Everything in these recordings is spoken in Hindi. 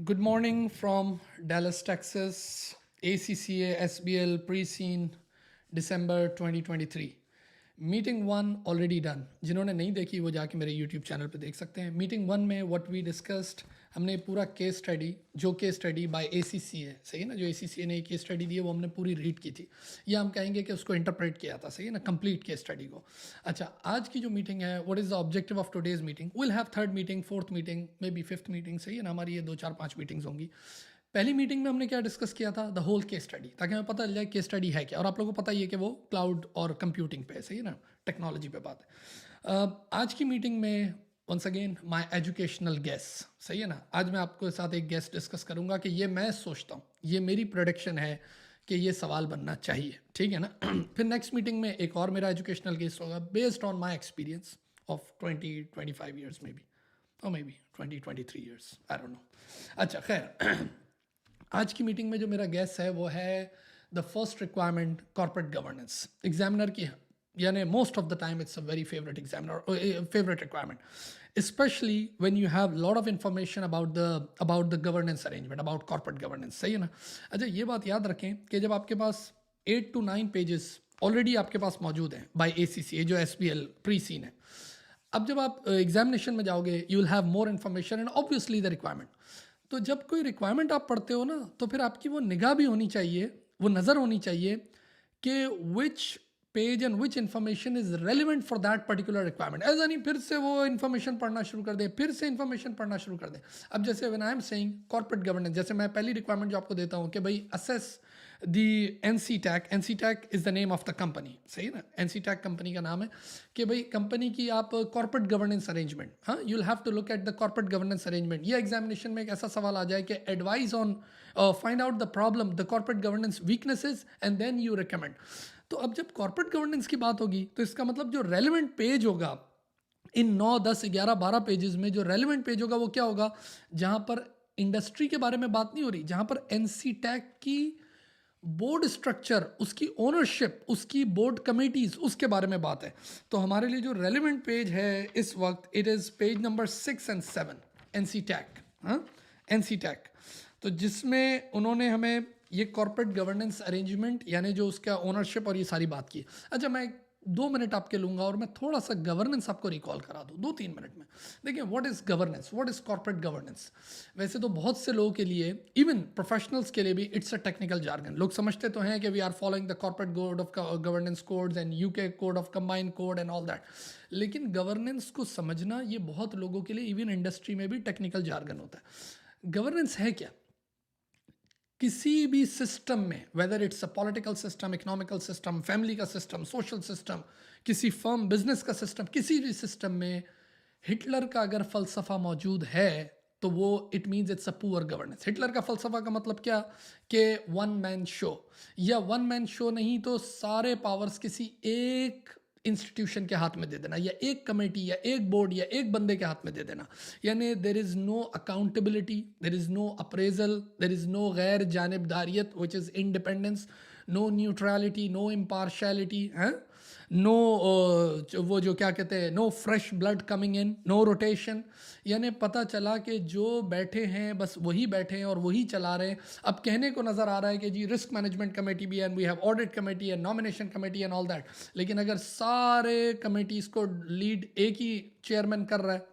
Good morning from Dallas, Texas. ACCA SBL pre-scene December 2023. Meeting one already done. जिन्होंने नहीं देखी वो जाके मेरे यूट्यूब चैनल पे देख सकते हैं। मीटिंग वन में व्हाट वी डिस्कस्ड, हमने पूरा केस स्टडी, जो केस स्टडी बाय एसीसीए, सही है ना, जो एसीसीए ने केस स्टडी दी है वो हमने पूरी रीड की थी, या हम कहेंगे कि उसको इंटरप्रेट किया था, सही है ना, कंप्लीट केस स्टडी को। अच्छा, आज की जो मीटिंग है, what is the objective of today's meeting? Will have third meeting, fourth meeting, may be fifth meeting, सही है ना, हमारी ये 2 4 5 मीटिंग्स होंगी। पहली मीटिंग में हमने क्या डिस्कस किया था? द होल केस स्टडी, ताकि हमें पता चल जाए केस स्टडी है क्या। और आप लोगों को पता ही है कि वो क्लाउड और कंप्यूटिंग पे है, सही है ना, टेक्नोलॉजी पे बात है। आज की मीटिंग में once again my educational guess, सही है ना, आज मैं आपके साथ एक गेस डिस्कस करूंगा कि ये मैं सोचता हूँ, ये मेरी प्रोडिक्शन है कि ये सवाल बनना चाहिए, ठीक है ना। फिर नेक्स्ट मीटिंग में एक और मेरा एजुकेशनल गेस होगा based on my experience of 20-25 years may be, और may be 20-23 years, I don't know. अच्छा खैर, आज की मीटिंग में जो मेरा गेस है वो है the first requirement corporate governance. Examiner की, यानी most of the time it's a very favourite examiner favourite requirement, specially when you have lot of information about the governance arrangement, about corporate governance, सही है ना। अच्छा, ये बात याद रखें कि जब आपके पास 8 to 9 पेजेस ऑलरेडी आपके पास मौजूद हैं बाय एसीसी, जो एसबीएल प्री सीन है, अब जब आप एग्जामिनेशन में जाओगे you will have more information and obviously the requirement. तो जब कोई रिक्वायरमेंट आप पढ़ते हो ना, तो फिर आपकी वो निगाह भी होनी चाहिए, वो नज़र होनी चाहिए कि which page and which information is relevant for that particular requirement. ऐसा नहीं फिर से वो इन्फॉर्मेशन पढ़ना शुरू कर दें, फिर से इन्फॉर्मेशन पढ़ना शुरू कर दें। अब जैसे when I am saying corporate governance, जैसे मैं पहली रिक्वायरमेंट जो आपको देता हूँ कि भाई assess the NCTAC, NCTAC is the name of the company, सही ना, NCTAC कंपनी का नाम है, कि भाई कंपनी की आप कॉर्पोरेट गवर्नेंस अरेंजमेंट, हाँ, you will have to look at the corporate governance arrangement. ये एग्जामिनेशन में एक ऐसा सवाल आ जाए कि advise on, find out the problem, the corporate governance weaknesses and then you recommend. तो अब जब कॉर्पोरेट गवर्नेंस की बात होगी तो इसका मतलब जो रेलिवेंट पेज होगा इन 9 10 11 12 पेजेस में, जो रेलिवेंट पेज होगा वो क्या होगा? जहां पर इंडस्ट्री के बारे में बात नहीं हो रही, जहां पर NCTAC की बोर्ड स्ट्रक्चर, उसकी ओनरशिप, उसकी बोर्ड कमेटीज, उसके बारे में बात है। तो हमारे लिए जो रेलिवेंट पेज है इस वक्त, it is page number 6 and 7, NCTAC, हाँ, NCTAC। तो जिसमें उन्होंने हमें ये कॉर्पोरेट गवर्नेंस अरेंजमेंट, यानी जो उसका ओनरशिप और ये सारी बात की। अच्छा, मैं 2 मिनट आपके लूँगा और मैं थोड़ा सा गवर्नेंस आपको रिकॉल करा दूँ 2-3 मिनट में। देखिए, what is governance, what is corporate governance. वैसे तो बहुत से लोगों के लिए, इवन प्रोफेशनल्स के लिए भी, इट्स अ टेक्निकल जार्गन। लोग समझते तो हैं कि we are following the corporate code of governance codes and UK code of combined code and all that, लेकिन गवर्नेंस को समझना ये बहुत लोगों के लिए, इवन इंडस्ट्री में भी टेक्निकल जार्गन होता है। गवर्नेंस है क्या? किसी भी सिस्टम में, whether it's a political system, economical system, family का सिस्टम, सोशल सिस्टम, किसी फर्म बिजनेस का सिस्टम, किसी भी सिस्टम में हिटलर का अगर फलसफा मौजूद है तो वो it means it's a poor governance. Hitler का फलसफा का मतलब क्या? कि वन मैन शो, या वन मैन शो नहीं तो सारे पावर्स किसी एक इंस्टीट्यूशन के हाथ में दे देना, या एक कमेटी या एक बोर्ड या एक बंदे के हाथ में दे देना। यानी there is no accountability, there is no appraisal, there is no गैर जानबदारियत which is independence, no neutrality, no impartiality, हैं, नो वो जो क्या कहते हैं, no fresh blood coming in, no rotation. यानी पता चला कि जो बैठे हैं बस वही बैठे हैं और वही चला रहे हैं। अब कहने को नज़र आ रहा है कि जी रिस्क मैनेजमेंट कमेटी भी है, and we have audit committee and nomination committee and all that, लेकिन अगर सारे कमेटीज़ को लीड एक ही चेयरमैन कर रहा है,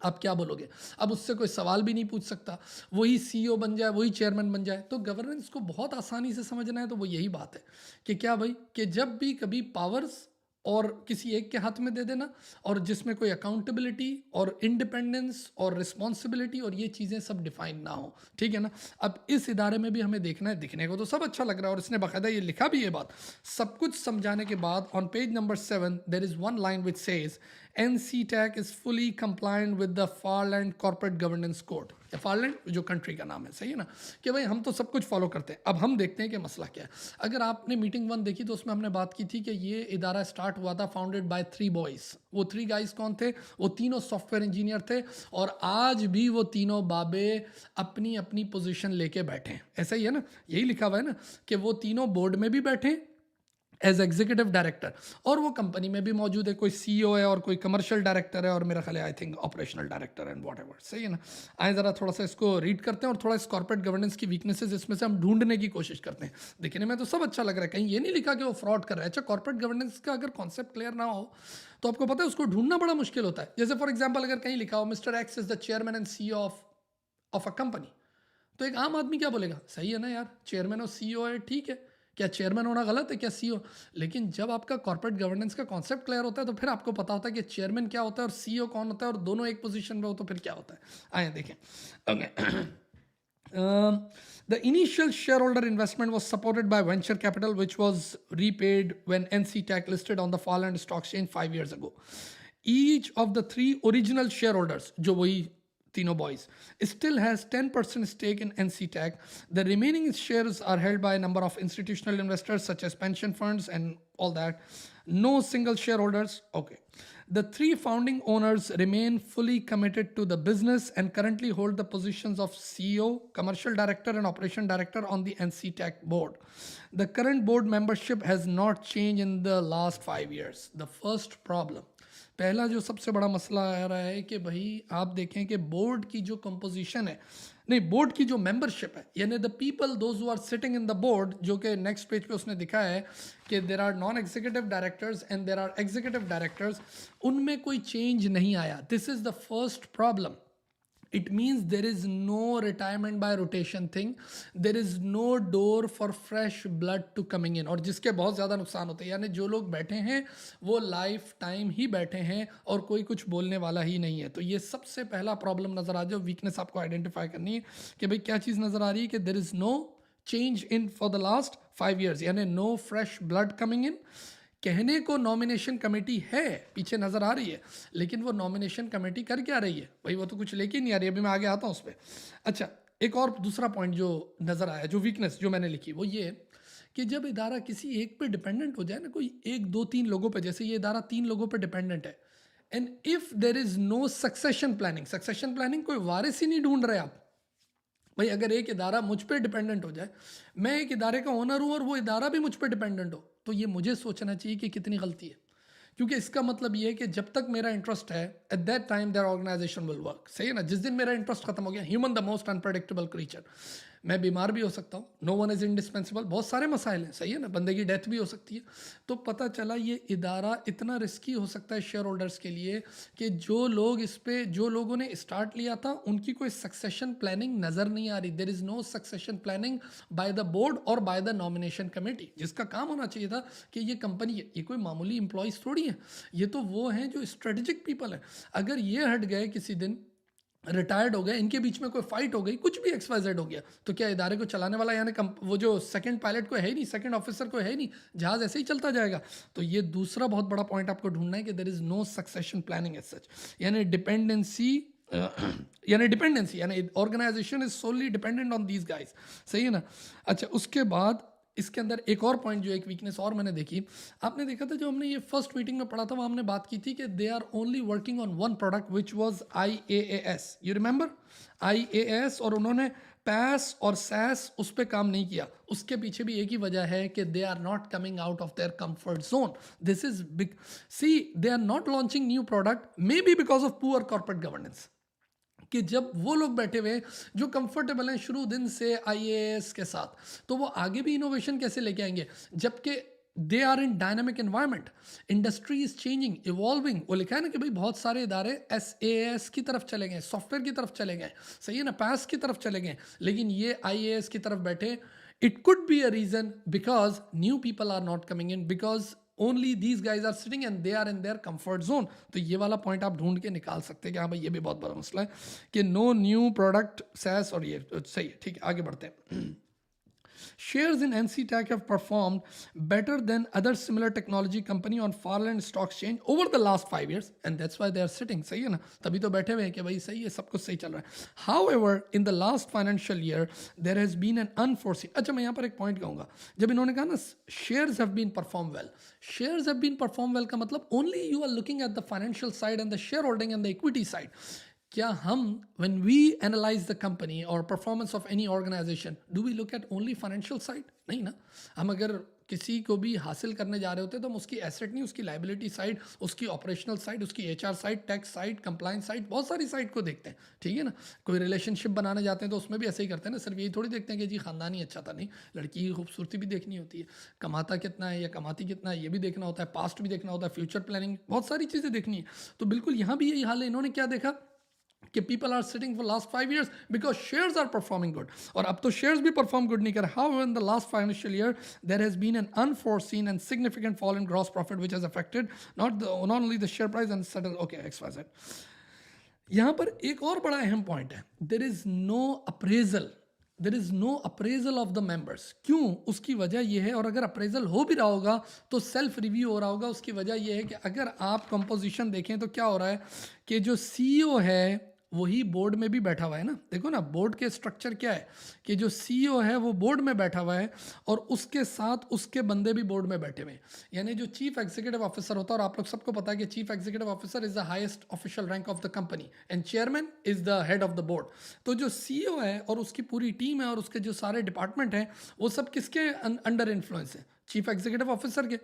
आप क्या बोलोगे? अब उससे कोई सवाल भी नहीं पूछ सकता, वही CEO बन जाए, वही चेयरमैन बन जाए। तो गवर्नेंस को बहुत आसानी से समझना है तो वो यही बात है कि क्या भाई, कि जब भी कभी पावर्स और किसी एक के हाथ में दे देना, और जिसमें कोई अकाउंटेबिलिटी और इंडिपेंडेंस और रिस्पॉन्सिबिलिटी और ये चीज़ें सब डिफाइन ना हो, ठीक है ना। अब इस इदारे में भी हमें देखना है, दिखने को तो सब अच्छा लग रहा है और इसने बाकायदा ये लिखा भी ये बात। सब कुछ समझाने के बाद on page number 7 there is one line which says NCTAC is fully compliant with the Farland Corporate Governance Code। फारलैंड जो कंट्री का नाम है, सही है ना, कि भाई हम तो सब कुछ फॉलो करते हैं। अब हम देखते हैं कि मसला क्या है। अगर आपने मीटिंग 1 देखी तो उसमें हमने बात की थी कि ये इदारा स्टार्ट हुआ था फाउंडेड बाय 3 बॉयज़। वो 3 गाइज कौन थे? वो तीनों सॉफ्टवेयर इंजीनियर थे, और आज भी वो तीनों बाबे अपनी अपनी पोजीशन लेके बैठे हैं। ऐसा ही है ना, यही लिखा हुआ है ना कि वो तीनों बोर्ड में भी बैठे, एज एग्जीक्यूटिव डायरेक्टर, और वो कंपनी में भी मौजूद है, कोई सीईओ है और कोई कमर्शियल डायरेक्टर है और मेरा ख्याल है I think operational director and what ever, सही है ना। आए ज़रा थोड़ा सा इसको रीड करते हैं और थोड़ा इस कॉर्पोरेट गवर्नेंस की वीकनेसेस इसमें से हम ढूंढने की कोशिश करते हैं। दिखने में तो सब अच्छा लग रहा है, कहीं ये नहीं लिखा कि वो फ्रॉड कर रहा है। अच्छा, कॉर्पोरेट गवर्नेंस का अगर कॉन्सेप्ट क्लियर ना हो तो आपको पता है उसको ढूंढना बड़ा मुश्किल होता है। जैसे फॉर एग्जाम्पल अगर कहीं लिखा हो mister x is the chairman and CEO of a company, तो एक आम आदमी क्या बोलेगा, सही है ना यार, चेयरमैन और सीईओ है, ठीक है, क्या चेयरमैन होना गलत है क्या सीईओ। लेकिन जब आपका कॉर्पोरेट गवर्नेंस का कॉन्सेप्ट क्लियर होता है तो फिर आपको पता होता है कि चेयरमैन क्या होता है और सीईओ कौन होता है, और दोनों एक पोजीशन में हो तो फिर क्या होता है। आए देखें। Okay. The initial shareholder investment was supported by venture capital, which was repaid when NC Tech listed on the Fallon Stock Exchange 5 years ago. Each of the three original shareholders, जो वही तीनों boys, still has 10% stake in NC Tech. The remaining shares are held by a number of institutional investors such as pension funds and all that. No single shareholders. Okay. The three founding owners remain fully committed to the business and currently hold the positions of CEO, commercial director, and operation director on the NC Tech board. The current board membership has not changed in the last 5 years. The first problem, पहला जो सबसे बड़ा मसला आ रहा है कि भाई आप देखें कि बोर्ड की जो कंपोजिशन है, नहीं बोर्ड की जो मेंबरशिप है, यानी the people those who are sitting in the board, जो कि नेक्स्ट पेज पे उसने दिखा है कि there are non executive directors and there are executive directors, उनमें कोई चेंज नहीं आया। This is the first problem. It means there is no retirement by rotation thing. There is no door for fresh blood to coming in. और जिसके बहुत ज़्यादा नुकसान होते हैं, यानी जो लोग बैठे हैं वो लाइफ टाइम ही बैठे हैं और कोई कुछ बोलने वाला ही नहीं है। तो ये सबसे पहला प्रॉब्लम नज़र आ जाए, वीकनेस आपको आइडेंटिफाई करनी है कि भाई क्या चीज़ नज़र आ रही है कि there is no change in for the last 5 years, यानी no fresh blood coming in. कहने को नॉमिनेशन कमेटी है, पीछे नजर आ रही है, लेकिन वो नॉमिनेशन कमेटी कर क्या रही है भाई, वो तो कुछ लेके नहीं आ रही। अभी मैं आगे आता हूँ उस पर। अच्छा, एक और दूसरा पॉइंट जो नजर आया, जो वीकनेस जो मैंने लिखी, वो ये कि जब इदारा किसी एक पे डिपेंडेंट हो जाए ना, कोई एक दो तीन लोगों पे, जैसे ये इदारा 3 लोगों पे डिपेंडेंट है, and if there is no succession planning, succession planning कोई वारिस ही नहीं ढूंढ रहे आप भाई। अगर एक इदारा मुझ पे डिपेंडेंट हो जाए, मैं एक इदारे का ओनर हूँ और वो इदारा भी मुझ पे डिपेंडेंट हो, तो ये मुझे सोचना चाहिए कि कितनी गलती है। क्योंकि इसका मतलब ये है कि जब तक मेरा इंटरेस्ट है, at that time their organisation will work, सही है ना। जिस दिन मेरा इंटरेस्ट खत्म हो गया, human the most unpredictable creature, मैं बीमार भी हो सकता हूँ, नो वन इज़ इंडिस्पेंसिबल, बहुत सारे मसाइल हैं, सही है ना, बंदे की डेथ भी हो सकती है। तो पता चला ये इदारा इतना रिस्की हो सकता है शेयर होल्डर्स के लिए कि जो लोग इस पे, जो लोगों ने स्टार्ट लिया था, उनकी कोई सक्सेशन प्लानिंग नज़र नहीं आ रही। There is no succession planning by the board और बाय द नॉमिनेशन कमेटी, जिसका काम होना चाहिए था कि ये कंपनी है, ये कोई मामूली एम्प्लॉयज़ थोड़ी है, ये तो वो हैं जो स्ट्रेटेजिक पीपल हैं। अगर ये हट गए, किसी दिन रिटायर्ड हो गए, इनके बीच में कोई फाइट हो गई, कुछ भी XYZ हो गया, तो क्या इदारे को चलाने वाला, यानी वो जो सेकंड पायलट को है ही नहीं, सेकंड ऑफिसर को है ही नहीं, जहाज ऐसे ही चलता जाएगा। तो ये दूसरा बहुत बड़ा पॉइंट आपको ढूंढना है कि there is no succession planning as such, यानी डिपेंडेंसी, यानी organisation is solely dependent on these guys, सही है ना। अच्छा, उसके बाद इसके अंदर एक और पॉइंट जो एक वीकनेस और मैंने देखी, आपने देखा था जो हमने ये फर्स्ट मीटिंग में पढ़ा था, वहाँ हमने बात की थी कि they are only working on one product which was IaaS, you remember IaaS, और उन्होंने पैस और सैस उस पर काम नहीं किया। उसके पीछे भी एक ही वजह है कि they are not coming out of their comfort zone. This is big, see they are not launching new product, maybe because of poor corporate governance, कि जब वो लोग बैठे हुए जो कंफर्टेबल हैं शुरू दिन से IAS के साथ, तो वो आगे भी इनोवेशन कैसे लेके आएंगे, जबकि they are in dynamic environment, industry is changing, evolving. वो लिखा है ना कि भाई बहुत सारे इदारे SAS की तरफ चले गए, सॉफ्टवेयर की तरफ चले गए, सही है ना, पैस की तरफ चले गए, लेकिन ये IAS की तरफ बैठे। It could be a reason because new people are not coming in, because only these guys are sitting and they are in their comfort zone. तो ये वाला पॉइंट आप ढूंढ के निकाल सकते हैं कि हाँ भाई ये भी बहुत बड़ा मसला है कि नो न्यू प्रोडक्ट सैस, और ये सही है, ठीक है, आगे बढ़ते हैं। Shares in NC Tech have performed better than other similar technology company on Farland Stock Exchange over the last 5 years, and that's why they are sitting, सही है ना, तभी तो बैठे हुए हैं कि भाई सही है, सब कुछ सही चल रहा है। However, in the last financial year, there has been an unforeseen, अच्छा मैं यहाँ पर एक पॉइंट कहूँगा, जब इन्होंने कहा ना shares have been performed well, shares have been performed well का मतलब only you are looking at the financial side and the shareholding and the equity side, क्या हम when we analyze the company or performance of any organization, do we look at only financial side? नहीं ना. हम अगर किसी को भी हासिल करने जा रहे होते हैं तो हम उसकी एसेट नहीं, उसकी लाइबिलिटी साइड, उसकी ऑपरेशनल साइड, उसकी HR side, tax side, compliance side, बहुत सारी साइड को देखते हैं. ठीक है ना. कोई रिलेशनशिप बनाने जाते हैं तो उसमें भी ऐसे ही करते हैं ना. सिर्फ यही थोड़ी देखते हैं कि जी खानदान ही अच्छा था. नहीं, लड़की की खूबसूरती भी देखनी होती है, कमाता कितना है या कमाती कितना है ये भी देखना होता है, पास्ट भी देखना होता है, फ्यूचर प्लानिंग, बहुत सारी चीज़ें देखनी है. तो बिल्कुल यहाँ भी यही हाल है. इन्होंने क्या देखा कि people are sitting for last 5 years because shares are performing good. और अब तो shares भी perform good नहीं कर. However, in the last financial year, there has been an unforeseen and significant fall in gross profit which has affected not only the share price and settle. Okay, XYZ. यहाँ पर एक और बड़ा अहम पॉइंट है. There is no appraisal. There is no appraisal of the members. क्यों? उसकी वजह यह है, और अगर अप्रेजल हो भी रहा होगा तो सेल्फ रिव्यू हो रहा होगा. उसकी वजह यह है कि अगर आप कंपोजिशन देखें तो क्या हो रहा है कि जो सीईओ है वही बोर्ड में भी बैठा हुआ है ना. देखो ना, बोर्ड के स्ट्रक्चर क्या है कि जो सीईओ है वो बोर्ड में बैठा हुआ है और उसके साथ उसके बंदे भी बोर्ड में बैठे हुए हैं. यानी जो चीफ एग्जीक्यूटिव ऑफिसर होता है, और आप लोग सबको पता है कि chief executive officer is the highest official rank of the company and chairman is the head of the board. तो जो सीईओ है और उसकी पूरी टीम है और उसके जो सारे डिपार्टमेंट हैं वो सब किसके अंडर इन्फ्लुएंस है? चीफ एग्जीक्यूटिव ऑफिसर के.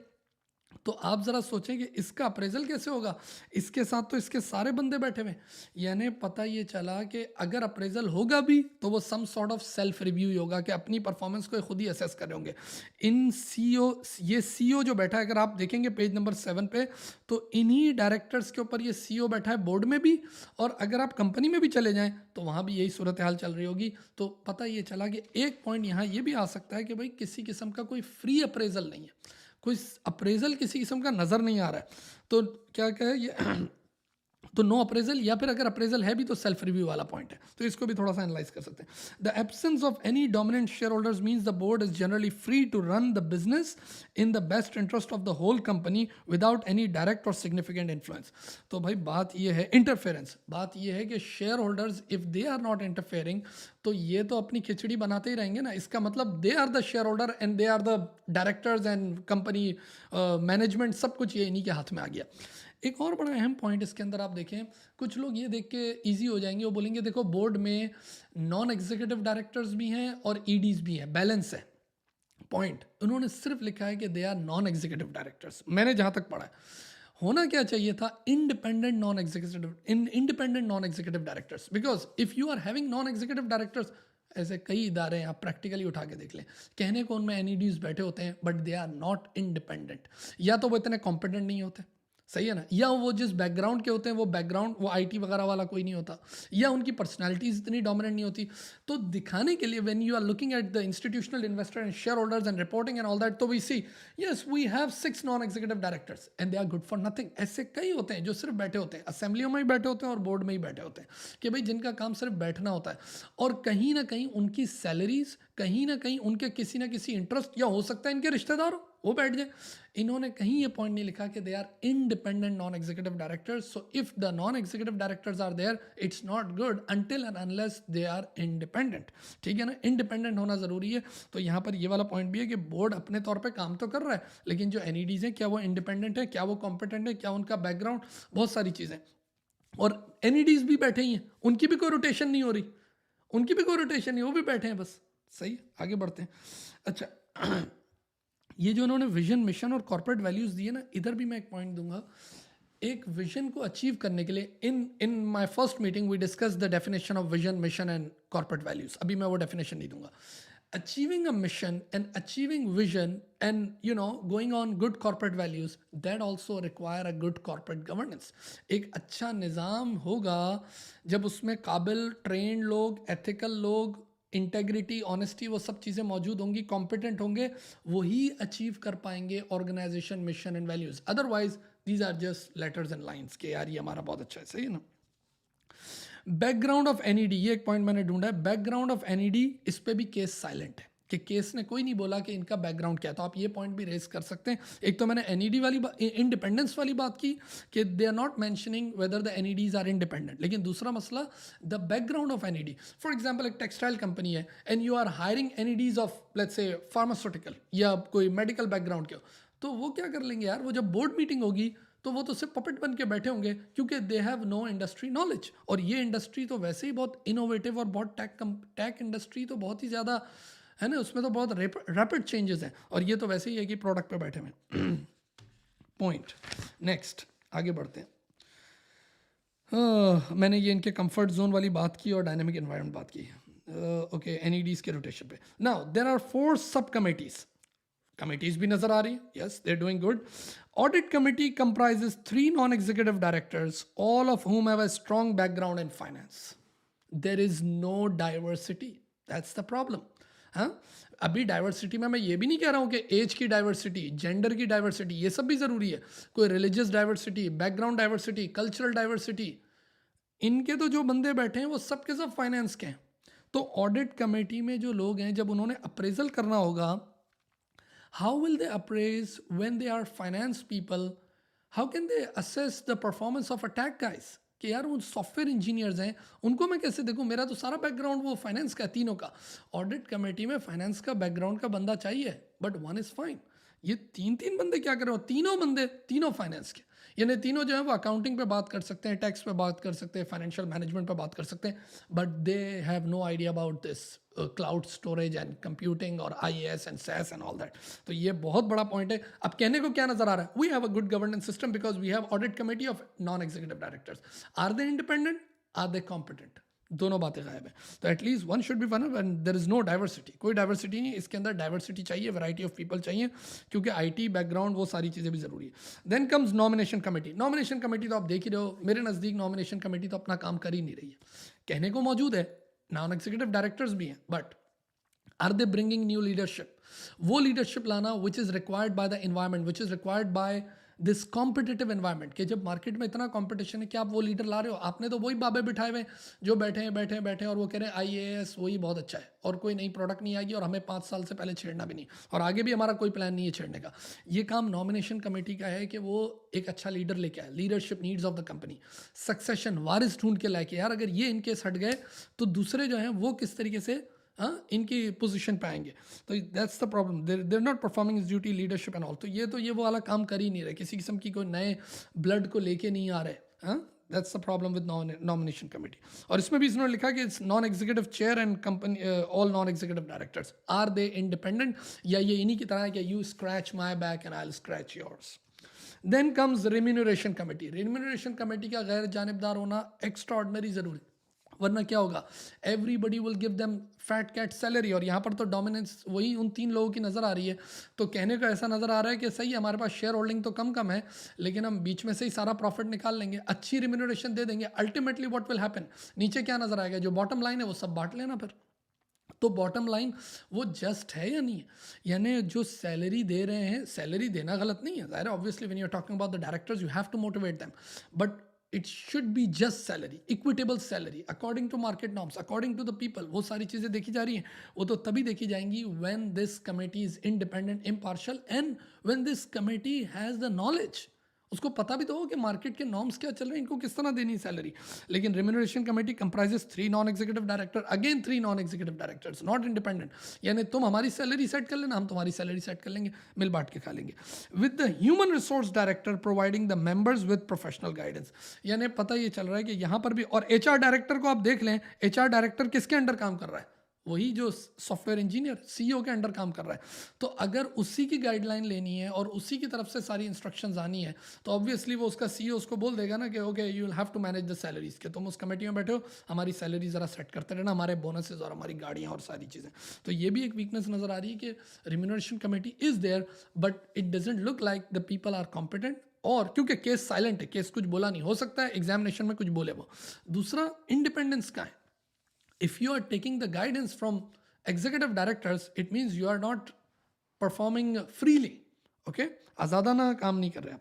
तो आप ज़रा सोचें कि इसका अप्रेजल कैसे होगा. इसके साथ तो इसके सारे बंदे बैठे हुए. यानी पता ये चला कि अगर अप्रेजल होगा भी तो वो some sort of self review होगा कि अपनी परफॉर्मेंस को खुद ही असेस कर रहे होंगे. इन सीईओ, ये सीईओ जो बैठा है, अगर आप देखेंगे पेज नंबर 7 पे, तो इन्हीं डायरेक्टर्स के ऊपर ये सीईओ बैठा है बोर्ड में भी. और अगर आप कंपनी में भी चले जाएं तो वहाँ भी यही सूरत हाल चल रही होगी. तो पता ये चला कि एक पॉइंट यहाँ ये भी आ सकता है कि भाई किसी किस्म का कोई फ्री अप्रेजल नहीं है, कोई अप्रेजल किसी किस्म का नज़र नहीं आ रहा है. तो क्या है ये तो नो अप्रेजल, या फिर अगर अप्रेजल है भी तो सेल्फ रिव्यू वाला पॉइंट है. तो इसको भी थोड़ा सा एनालाइज कर सकते हैं. The absence of any dominant share holders means the board is generally free to run the business in the best interest of the whole company without any direct और सिग्निफिकेंट इन्फ्लुएंस. तो भाई बात ये है इंटरफेरेंस. बात ये है कि share holders if they are not interfering तो ये तो अपनी खिचड़ी बनाते ही रहेंगे ना. इसका मतलब they are the share holder and they are the directors and company management, सब कुछ ये इन्हीं के हाथ में आ गया. एक और बड़ा अहम पॉइंट इसके अंदर आप देखें, कुछ लोग ये देख के इजी हो जाएंगे, वो बोलेंगे देखो बोर्ड में नॉन एग्जीक्यूटिव डायरेक्टर्स भी हैं और ईडीज भी हैं, बैलेंस है. पॉइंट उन्होंने सिर्फ लिखा है कि they are non executive directors. मैंने जहाँ तक पढ़ा है, होना क्या चाहिए था independent non executive directors. Because if you are having non executive directors, ऐसे कई इदारे हैं, आप प्रैक्टिकली उठा के देख लें, कहने को उनमें एनईडीज बैठे होते हैं but they are not independent. या तो वो इतने कॉम्पिटेंट नहीं होते, सही है ना, या वो जिस बैकग्राउंड के होते हैं वो बैकग्राउंड वो आईटी वगैरह वाला कोई नहीं होता, या उनकी पर्सनालिटीज इतनी डोमिनेंट नहीं होती. तो दिखाने के लिए when you are looking at the institutional investor and shareholders and reporting and all that, तो we see yes we have 6 non executive directors and they are good for nothing. ऐसे कई होते हैं जो सिर्फ बैठे होते हैं, असेंबलियों में ही बैठे होते हैं और बोर्ड में ही बैठे होते हैं, कि भाई जिनका काम सिर्फ बैठना होता है. और कहीं ना कहीं उनकी सैलरीज, कहीं ना कहीं उनके किसी ना किसी इंटरेस्ट, या हो सकता है इनके रिश्तेदार हो वो बैठ जाए. इन्होंने कहीं ये पॉइंट नहीं लिखा कि they are independent non executive directors. So if the non executive directors are there it's not good until and unless they are independent. ठीक है ना, इंडिपेंडेंट होना ज़रूरी है. तो यहाँ पर ये वाला पॉइंट भी है कि बोर्ड अपने तौर पर काम तो कर रहा है, लेकिन जो एनईडीज हैं क्या वो इंडिपेंडेंट है, क्या वो कॉम्पिटेंट है, क्या उनका बैकग्राउंड, बहुत सारी चीज़ें. और एनईडीज भी बैठे ही हैं, उनकी भी कोई रोटेशन नहीं हो रही, उनकी भी कोई रोटेशन नहीं, वो भी बैठे हैं बस. सही, आगे बढ़ते हैं. अच्छा, ये जो उन्होंने विजन, मिशन और कॉर्पोरेट वैल्यूज़ दिए ना, इधर भी मैं एक पॉइंट दूंगा. एक विजन को अचीव करने के लिए in my first meeting we discuss the definition of vision, mission and corporate values. अभी मैं वो डेफिनेशन नहीं दूंगा. Achieving a mission and achieving vision and going on good corporate values, that also require a good corporate governance. एक अच्छा निज़ाम होगा जब उसमें काबिल ट्रेंड लोग, एथिकल लोग, इंटेग्रिटी, ऑनेस्टी, वो सब चीज़ें मौजूद होंगी, कॉम्पिटेंट होंगे, वही अचीव कर पाएंगे organisation, mission and values. Otherwise these are just letters and lines के यार ये हमारा बहुत अच्छा है, सही है ना. बैकग्राउंड ऑफ एनईडी, ये एक पॉइंट मैंने ढूंढा है. बैकग्राउंड ऑफ एनईडी, इस पे भी केस साइलेंट है कि केस ने कोई नहीं बोला कि इनका बैकग्राउंड क्या है. तो आप ये पॉइंट भी रेज कर सकते हैं. एक तो मैंने एनईडी वाली इंडिपेंडेंस वाली बात की कि they are not mentioning whether the NEDs are independent. लेकिन दूसरा मसला the background of NED. For example एक टेक्सटाइल कंपनी है and you are hiring NEDs of let's say pharmaceutical या कोई मेडिकल बैकग्राउंड के हो, तो वो क्या कर लेंगे यार, वो जब बोर्ड मीटिंग होगी तो वो तो सिर्फ पपेट बन के बैठे होंगे क्योंकि दे हैव नो इंडस्ट्री नॉलेज। और ये इंडस्ट्री तो वैसे ही बहुत इनोवेटिव और बहुत टेक इंडस्ट्री तो बहुत ही ज़्यादा है ना, उसमें तो बहुत रैपिड चेंजेस हैं, और ये तो वैसे ही है कि प्रोडक्ट पे बैठे हुए। पॉइंट नेक्स्ट, आगे बढ़ते हैं। मैंने ये इनके कंफर्ट जोन वाली बात की और डायनेमिक एनवायरनमेंट बात की। ओके, एनईडीज के रोटेशन पे। Now there are 4 sub committees भी नजर आ रही है। Yes, they are doing good. Audit committee comprises 3 non-executive directors, all of whom have a strong background in finance. There is no diversity. That's the problem. हाँ, अभी डाइवर्सिटी में मैं ये भी नहीं कह रहा हूँ कि एज की डाइवर्सिटी, जेंडर की डाइवर्सिटी, ये सब भी ज़रूरी है। कोई religious diversity, background diversity, cultural diversity, इनके तो जो बंदे बैठे हैं वो सब के सब फाइनेंस के हैं। तो ऑडिट कमेटी में जो लोग हैं, जब उन्होंने अप्रेजल करना होगा, how will they appraise when they are finance people? How can they assess the performance of a tech guys? कि यार वो सॉफ्टवेयर इंजीनियर्स हैं, उनको मैं कैसे देखूं? मेरा तो सारा बैकग्राउंड वो फाइनेंस का, तीनों का। ऑडिट कमेटी में फाइनेंस का बैकग्राउंड का बंदा चाहिए, बट वन इज फाइन। ये तीन बंदे क्या कर रहे हो? तीनों बंदे, तीनों फाइनेंस के, यानी तीनों जो है वो अकाउंटिंग पे बात कर सकते हैं, टैक्स पे बात कर सकते हैं, फाइनेंशियल मैनेजमेंट पे बात कर सकते हैं, but they have no idea about this cloud storage and computing और IAS and SaaS and all that. तो ये बहुत बड़ा पॉइंट है। अब कहने को क्या नजर आ रहा है? We have a good governance system because we have audit committee of non executive directors. Are they independent? Are they competent? दोनों बातें गायब है। तो at least one should be one and there is no diversity. कोई डाइवर्सिटी नहीं, इसके अंदर डाइवर्सिटी चाहिए, वैरायटी ऑफ पीपल चाहिए, क्योंकि IT बैकग्राउंड वो सारी चीज़ें भी ज़रूरी है। Then comes nomination committee. Nomination committee तो आप देख ही रहे हो, मेरे नज़दीक नॉमिनेशन कमेटी तो अपना काम कर ही नहीं रही है। कहने को मौजूद है, नॉन एग्जीक्यूटिव डायरेक्टर्स भी हैं, but are they bringing new leadership? वो लीडरशिप लाना which is required by the environment, which is required by this competitive environment, कि जब मार्केट में इतना कॉम्पिटिशन है कि आप वो लीडर ला रहे हो। आपने तो वही बाबे बिठाए हुए जो बैठे हैं और वो कह रहे हैं IAS वही बहुत अच्छा है, और कोई नई प्रोडक्ट नहीं आएगी, और हमें 5 साल से पहले छेड़ना भी नहीं, और आगे भी हमारा कोई प्लान नहीं है छेड़ने का। ये काम नॉमिनेशन कमेटी का है कि वो एक अच्छा लीडर लेके आए, leadership needs of the company, succession वारिस ढूंढ के लाए कि यार अगर ये इनकेस हट गए तो दूसरे जो हैं वो किस तरीके से इनकी पोजीशन पे आएंगे। तो that's the problem, there not performing is duty, leadership and all. तो ये वो वाला काम कर ही नहीं रहे, किसी किस्म की कोई नए ब्लड को लेके नहीं आ रहे। That's the problem with nomination committee. और इसमें भी इसने लिखा कि non executive chair and company all non executive directors are they independent, या ये इन्हीं की तरह है कि you scratch my back and I will scratch yours. Then comes remuneration committee. Remuneration committee का गैर जानिबदार होना एक्स्ट्रा ऑर्डिनरी ज़रूरी, वरना क्या होगा? Everybody will give them fat cat salary, और यहाँ पर तो डोमिनेंस वही उन 3 लोगों की नज़र आ रही है। तो कहने को ऐसा नज़र आ रहा है कि सही हमारे पास शेयर होल्डिंग तो कम है, लेकिन हम बीच में से ही सारा प्रॉफिट निकाल लेंगे, अच्छी रिम्यूनरेशन दे देंगे। अल्टीमेटली व्हाट विल हैपन, नीचे क्या नज़र आएगा? जो बॉटम लाइन है वो सब बांट लेना फिर। तो बॉटम लाइन वो जस्ट है या नहीं है? यानी जो सैलरी दे रहे हैं, सैलरी देना गलत नहीं है, ज़ाहिर है, obviously when you are talking about the directors you have to motivate them, but it should be just salary, equitable salary according to market norms, according to the people. वो सारी चीज़ें देखी जा रही हैं, वो तो तभी देखी जाएंगी when this committee is independent, impartial, and when this committee has the knowledge. उसको पता भी तो हो कि मार्केट के नॉर्म्स क्या चल रहे हैं, इनको किस तरह देनी सैलरी। लेकिन remuneration committee comprises 3 non executive director, again 3 non executive directors, not independent. यानी तुम हमारी सैलरी सेट कर लेना, हम तुम्हारी सैलरी सेट कर लेंगे, मिल बांट के खा लेंगे। With the human resource director providing the members with professional guidance. यानी पता ये चल रहा है कि यहाँ पर भी, और HR डायरेक्टर को आप देख लें, HR डायरेक्टर किसके अंडर काम कर रहा है? वही जो सॉफ्टवेयर इंजीनियर CEO के अंडर काम कर रहा है। तो अगर उसी की गाइडलाइन लेनी है और उसी की तरफ से सारी इंस्ट्रक्शंस आनी है, तो ऑब्वियसली वो उसका CEO उसको बोल देगा ना कि okay you will have to manage the salaries, के तुम उस कमेटी में बैठे हो, हमारी सैलरी ज़रा सेट करते रहना, हमारे बोनसेस और हमारी गाड़ियाँ और सारी चीज़ें। तो ये भी एक वीकनेस नज़र आ रही है कि remuneration committee is there but it doesn't look like the people are competent, और क्योंकि केस साइलेंट है, केस कुछ बोला नहीं, हो सकता है एग्जामिनेशन में कुछ बोले वो। दूसरा, इंडिपेंडेंस का है। If you are taking the guidance from executive directors, it means you are not performing freely. Okay? आज़ादाना काम नहीं कर रहे आप।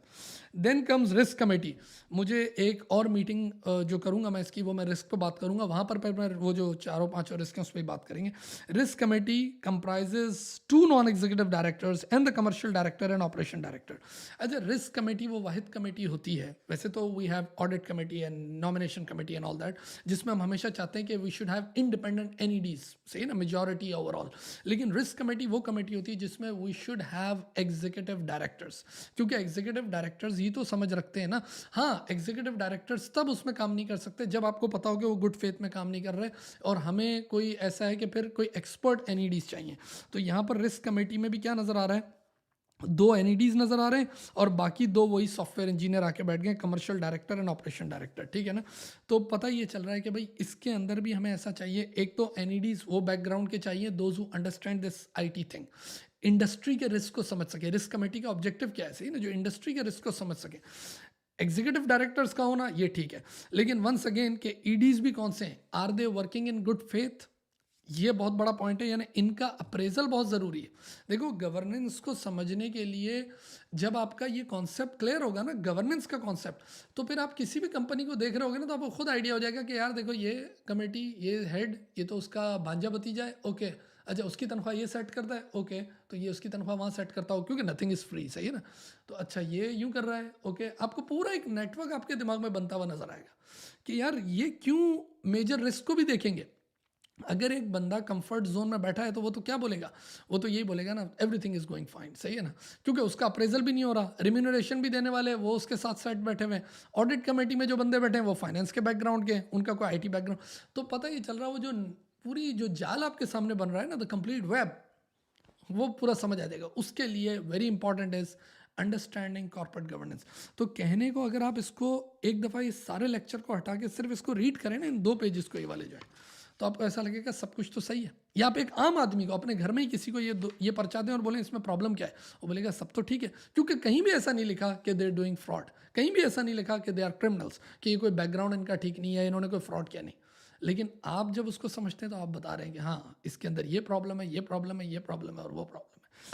Then comes risk committee. मुझे एक और मीटिंग जो करूँगा मैं इसकी, वो मैं रिस्क पे बात करूँगा, वहाँ पर मैं वो जो 4-5 रिस्क हैं उस पर बात करेंगे। Risk committee comprises 2 non executive directors and the commercial director and operation director. अच्छा, रिस्क कमेटी वो वाहिद कमेटी होती है, वैसे तो we have audit committee and nomination committee and all that, जिसमें हम हमेशा चाहते हैं कि we should have independent NEDs, सही ना, मेजॉरिटी ओवरऑल। लेकिन रिस्क कमेटी वो कमेटी होती है जिसमें we should have executive executive directors, क्योंकि एग्जीक्यूटिव डायरेक्टर्स ही तो समझ रखते हैं ना। हाँ, एग्जीक्यूटिव डायरेक्टर्स तब उसमें काम नहीं कर सकते जब आपको पता हो कि वो गुड फेथ में काम नहीं कर रहे और हमें कोई ऐसा है कि फिर कोई एक्सपर्ट एनईडीज चाहिए। तो यहाँ पर रिस्क कमेटी में भी क्या नज़र आ रहा है, 2 एनईडीज नज़र आ रहे हैं और बाकी 2 वही सॉफ्टवेयर इंजीनियर आके बैठ गए, commercial director and operation director, ठीक है ना। तो पता ये चल रहा है कि भाई इसके अंदर भी हमें ऐसा चाहिए, एक तो एनईडीज वो बैकग्राउंड के चाहिए, those who understand this IT thing, industry के रिस्क को समझ सके। रिस्क कमेटी का ऑब्जेक्टिव क्या है, सही ना, जो इंडस्ट्री के रिस्क को समझ सके। एग्जीक्यूटिव डायरेक्टर्स का होना ये ठीक है, लेकिन वंस अगेन के ईडीज भी कौन से हैं, are they working in good faith, ये बहुत बड़ा पॉइंट है, यानी इनका अप्रेजल बहुत ज़रूरी है। देखो गवर्नेंस को समझने के लिए जब आपका ये कॉन्सेप्ट क्लियर होगा ना, गवर्नेंस का कॉन्सेप्ट, तो फिर आप किसी भी कंपनी को देख रहे होगे ना तो आपको खुद आइडिया हो जाएगा कि यार देखो ये कमेटी, ये हेड, ये तो उसका भांजा भतीजा है, ओके, अच्छा उसकी तनख्वाह ये सेट करता है, ओके, तो ये उसकी तनख्वाह वहाँ सेट करता हो, क्योंकि नथिंग इज़ फ्री, सही है ना। तो अच्छा ये यूँ कर रहा है, ओके, आपको पूरा एक नेटवर्क आपके दिमाग में बनता हुआ नजर आएगा कि यार ये क्यों, मेजर रिस्क को भी देखेंगे। अगर एक बंदा कंफर्ट जोन में बैठा है तो वो तो क्या बोलेगा, वो तो यही बोलेगा ना एवरीथिंग इज गोइंग फाइन, सही है ना, क्योंकि उसका अप्रेजल भी नहीं हो रहा, रिम्यूनरेशन भी देने वाले वो उसके साथ साथ बैठे हुए हैं, ऑडिट कमेटी में जो बंदे बैठे हैं वो फाइनेंस के बैकग्राउंड के, उनका कोई आईटी बैकग्राउंड, तो पता ही चल रहा है वो जो पूरी जो जाल आपके सामने बन रहा है ना, द कंप्लीट वेब, वो पूरा समझ आ जाएगा। उसके लिए very important is understanding corporate governance. तो कहने को अगर आप इसको एक दफ़ा इस सारे लेक्चर को हटा के सिर्फ इसको रीड करें ना, इन 2 पेजेस को, ये वाले जो है, तो आपको ऐसा लगेगा सब कुछ तो सही है। या आप एक आम आदमी को अपने घर में ही किसी को ये पर्चा दें और बोलें इसमें प्रॉब्लम क्या है, वो बोलेगा सब तो ठीक है, क्योंकि कहीं भी ऐसा नहीं लिखा कि दे आर डूइंग फ्रॉड, कहीं भी ऐसा नहीं लिखा कि दे आर क्रिमिनल्स, कि ये कोई बैकग्राउंड इनका ठीक नहीं है, इन्होंने कोई फ्रॉड किया नहीं। लेकिन आप जब उसको समझते हैं तो आप बता रहे हैं कि हाँ इसके अंदर ये प्रॉब्लम है, ये प्रॉब्लम है, ये प्रॉब्लम है और वो प्रॉब्लम है।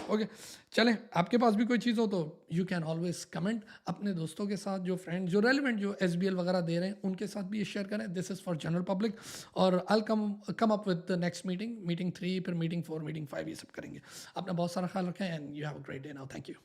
ओके, चलें, आपके पास भी कोई चीज़ हो तो यू कैन ऑलवेज कमेंट, अपने दोस्तों के साथ, जो फ्रेंड जो रेलिवेंट जो SBL वगैरह दे रहे हैं उनके साथ भी ये शेयर करें। This is for general public, और I come up with the next meeting 3, फिर मीटिंग 4, मीटिंग 5, ये सब करेंगे। अपना बहुत सारा ख्याल रखें and you have a great day now, thank you.